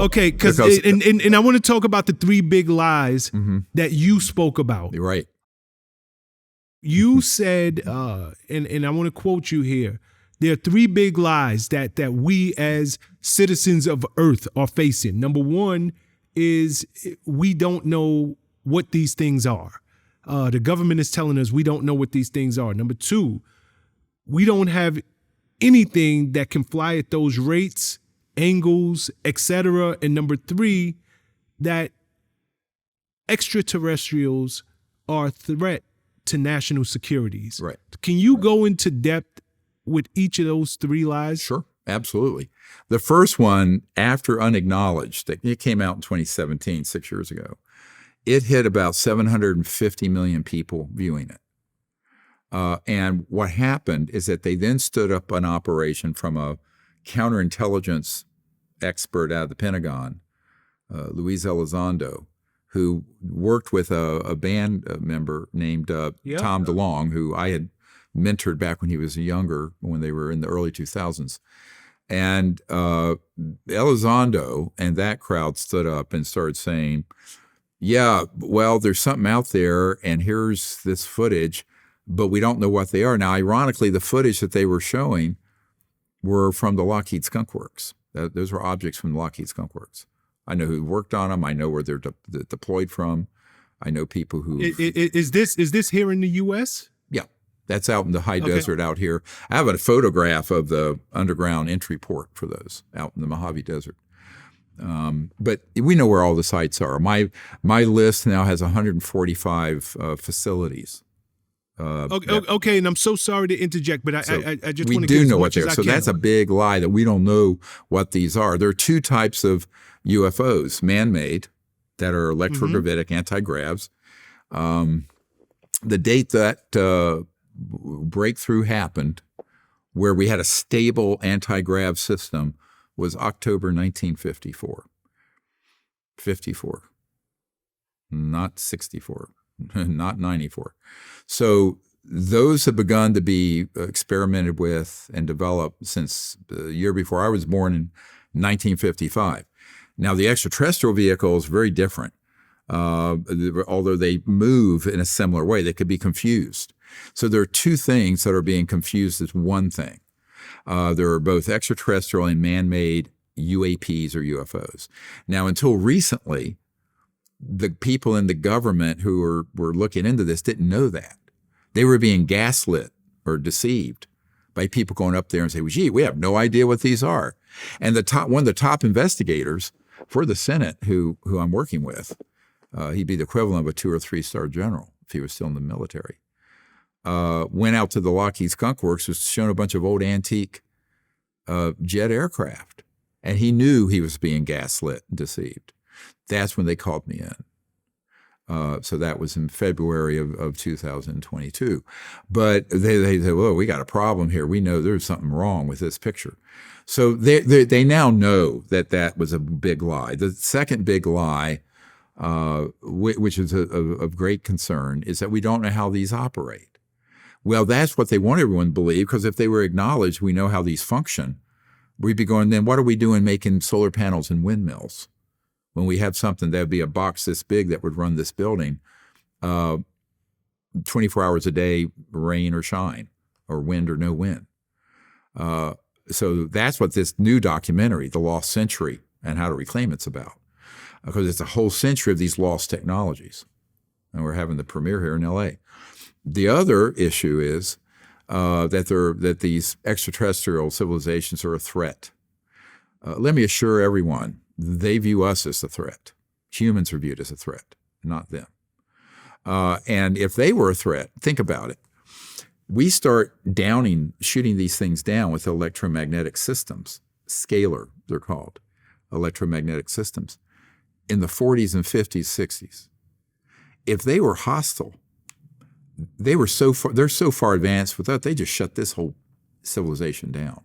Okay, because and I want to talk about the three big lies that you spoke about. You're right. You said, and I want to quote you here. There are three big lies that we as citizens of Earth are facing. Number one is we don't know what these things are. The government is telling us we don't know what these things are. Number two, we don't have anything that can fly at those rates, angles, etc. And number three, that extraterrestrials are a threat to national securities. Right. Can you go into depth with each of those three lies? Sure, absolutely. The first one, after Unacknowledged, it came out in 2017, 6 years ago. It hit about 750 million people viewing it. And what happened is that they then stood up an operation from a counterintelligence expert out of the Pentagon, Luis Elizondo, who worked with a band member named Tom DeLonge, who I had mentored back when he was younger, when they were in the early 2000s. And Elizondo and that crowd stood up and started saying, yeah, well, there's something out there, and here's this footage, but we don't know what they are. Now, ironically, the footage that they were showing were from the Lockheed Skunk Works. Those were objects from the Lockheed Skunk Works. I know who worked on them. I know where they're deployed from. I know people who... Is this here in the U.S.? Yeah. That's out in the high desert out here. I have a photograph of the underground entry port for those out in the Mojave Desert. But we know where all the sites are. My list now has 145 facilities. Okay, and I'm so sorry to interject, but I just want to get as much as I can. We do know what they are. So that's a big lie that we don't know what these are. There are two types of UFOs, man-made, that are electrogravitic anti-gravs. The date that breakthrough happened, where we had a stable anti-grav system, was October 1954. 54. Not 64. Not 94. So those have begun to be experimented with and developed since the year before I was born in 1955. Now, the extraterrestrial vehicle is very different. Although they move in a similar way, they could be confused. So there are two things that are being confused as one thing. There are both extraterrestrial and man-made UAPs or UFOs. Now, until recently, the people in the government who were looking into this didn't know that. They were being gaslit or deceived by people going up there and saying, well, gee, we have no idea what these are. And one of the top investigators for the Senate who I'm working with, he'd be the equivalent of a 2 or 3 star general if he was still in the military, went out to the Lockheed Skunk Works, was shown a bunch of old antique jet aircraft. And he knew he was being gaslit and deceived. That's when they called me in. So that was in February of 2022. But they said, well, we got a problem here. We know there's something wrong with this picture. So they now know that was a big lie. The second big lie, which is of great concern, is that we don't know how these operate. Well, that's what they want everyone to believe, because if they were acknowledged, we know how these function. We'd be going, then what are we doing making solar panels and windmills when we have something that would be a box this big that would run this building 24 hours a day, rain or shine, or wind or no wind? So that's what this new documentary, The Lost Century and How to Reclaim It's about, because it's a whole century of these lost technologies. And we're having the premiere here in L.A. The other issue is that these extraterrestrial civilizations are a threat. Let me assure everyone, they view us as a threat. Humans are viewed as a threat, not them. And if they were a threat, think about it. We start shooting these things down with electromagnetic systems, scalar, they're called, electromagnetic systems, in the 40s and 50s, 60s. If they were hostile, they're so far advanced with that, they just shut this whole civilization down.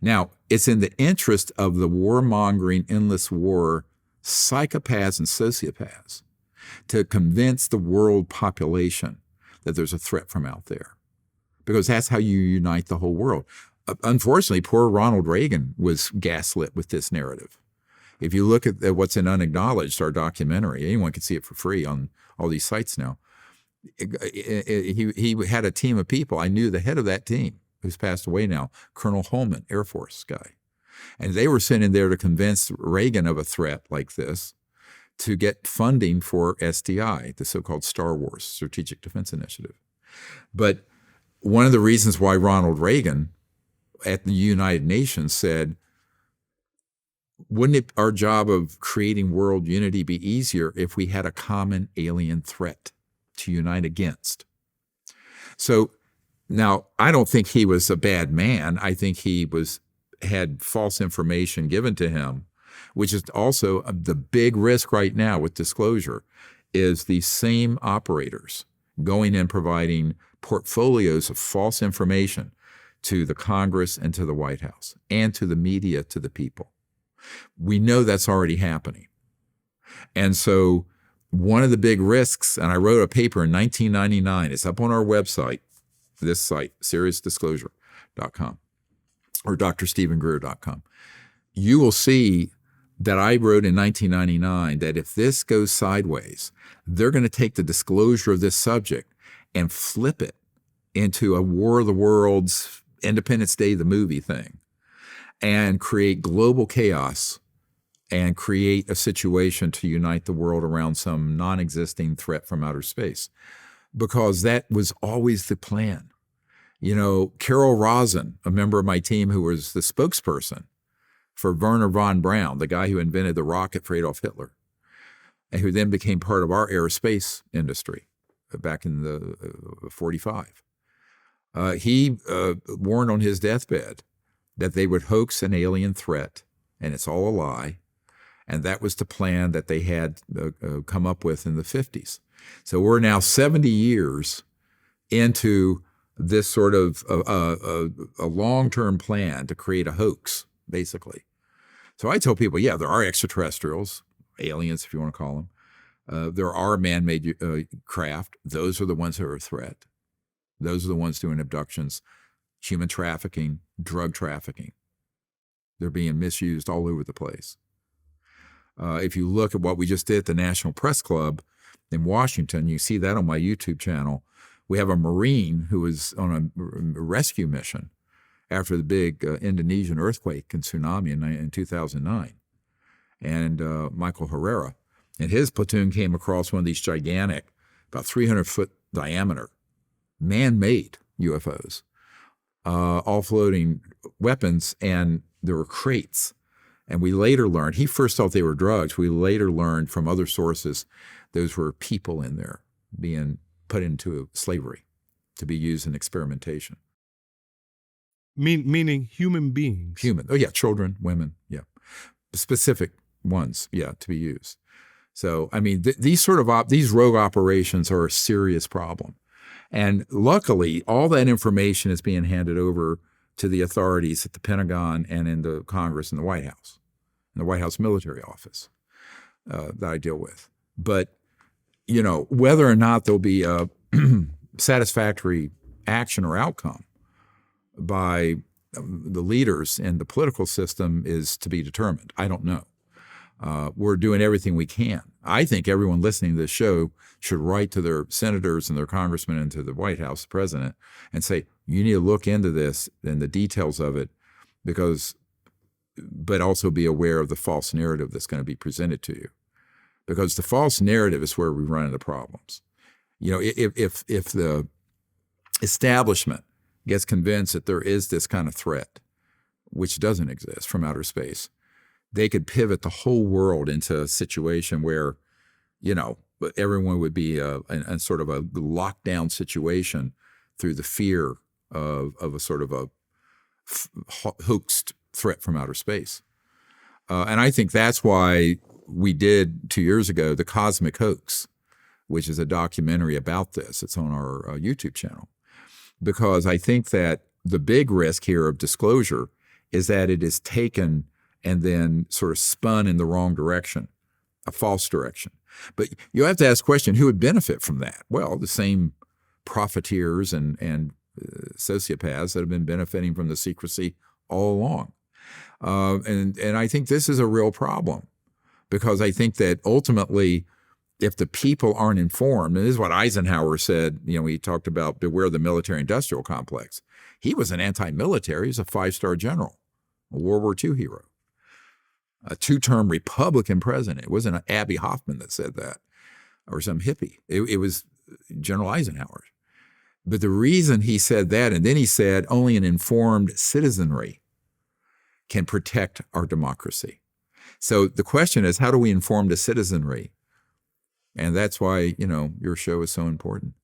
Now, it's in the interest of the warmongering, endless war psychopaths and sociopaths to convince the world population that there's a threat from out there, because that's how you unite the whole world. Unfortunately, poor Ronald Reagan was gaslit with this narrative. If you look at what's in Unacknowledged, our documentary, anyone can see it for free on all these sites now. He had a team of people. I knew the head of that team, who's passed away now, Colonel Holman, Air Force guy. And they were sent in there to convince Reagan of a threat like this to get funding for SDI, the so-called Star Wars, Strategic Defense Initiative. But one of the reasons why Ronald Reagan at the United Nations said, wouldn't our job of creating world unity be easier if we had a common alien threat to unite against? So now, I don't think he was a bad man. I think he had false information given to him, which is also the big risk right now with disclosure, is these same operators going and providing portfolios of false information to the Congress and to the White House and to the media, to the people. We know that's already happening. And so one of the big risks, and I wrote a paper in 1999, it's up on our website, this site, seriousdisclosure.com or drstephen.greer.com. You will see that I wrote in 1999 that if this goes sideways, they're going to take the disclosure of this subject and flip it into a War of the Worlds, Independence Day, the movie thing, and create global chaos and create a situation to unite the world around some non-existing threat from outer space. Because that was always the plan. You know, Carol Rosin, a member of my team who was the spokesperson for Werner von Braun, the guy who invented the rocket for Adolf Hitler, and who then became part of our aerospace industry back in the 45. He warned on his deathbed that they would hoax an alien threat, and it's all a lie. And that was the plan that they had come up with in the 50s. So we're now 70 years into this sort of a long-term plan to create a hoax, basically. So I tell people, yeah, there are extraterrestrials, aliens if you want to call them. There are man-made craft. Those are the ones who are a threat. Those are the ones doing abductions, human trafficking, drug trafficking. They're being misused all over the place. If you look at what we just did at the National Press Club in Washington, you see that on my YouTube channel. We have a Marine who was on a rescue mission after the big Indonesian earthquake and tsunami in 2009. And Michael Herrera and his platoon came across one of these gigantic, about 300-foot diameter, man-made UFOs, all floating weapons, and there were crates. And we later learned, he first thought they were drugs. We later learned from other sources, those were people in there being put into slavery to be used in experimentation. Meaning human beings. Human. Oh, yeah, children, women, yeah. Specific ones, yeah, to be used. So, I mean, these rogue operations are a serious problem. And luckily, all that information is being handed over to the authorities at the Pentagon and in the Congress and the White House, and the White House military office that I deal with. But, you know, whether or not there'll be a satisfactory action or outcome by the leaders in the political system is to be determined. I don't know. We're doing everything we can. I think everyone listening to this show should write to their senators and their congressmen and to the White House, the president, and say, you need to look into this and the details of it, but also be aware of the false narrative that's going to be presented to you. Because the false narrative is where we run into problems. You know, if the establishment gets convinced that there is this kind of threat, which doesn't exist from outer space, they could pivot the whole world into a situation where, you know, everyone would be in sort of a lockdown situation through the fear of a sort of a hoaxed threat from outer space. And I think that's why we did 2 years ago The Cosmic Hoax, which is a documentary about this. It's on our YouTube channel. Because I think that the big risk here of disclosure is that it is taken and then sort of spun in the wrong direction, a false direction. But you have to ask the question, who would benefit from that? Well, the same profiteers and sociopaths that have been benefiting from the secrecy all along. And I think this is a real problem, because I think that ultimately, if the people aren't informed, and this is what Eisenhower said, he talked about beware the military-industrial complex. He was an anti-military. He was a 5-star general, a World War II hero, a 2-term Republican president. It wasn't Abby Hoffman that said that or some hippie. It was General Eisenhower. But the reason he said that, and then he said only an informed citizenry can protect our democracy. So the question is, how do we inform the citizenry? And that's why, your show is so important.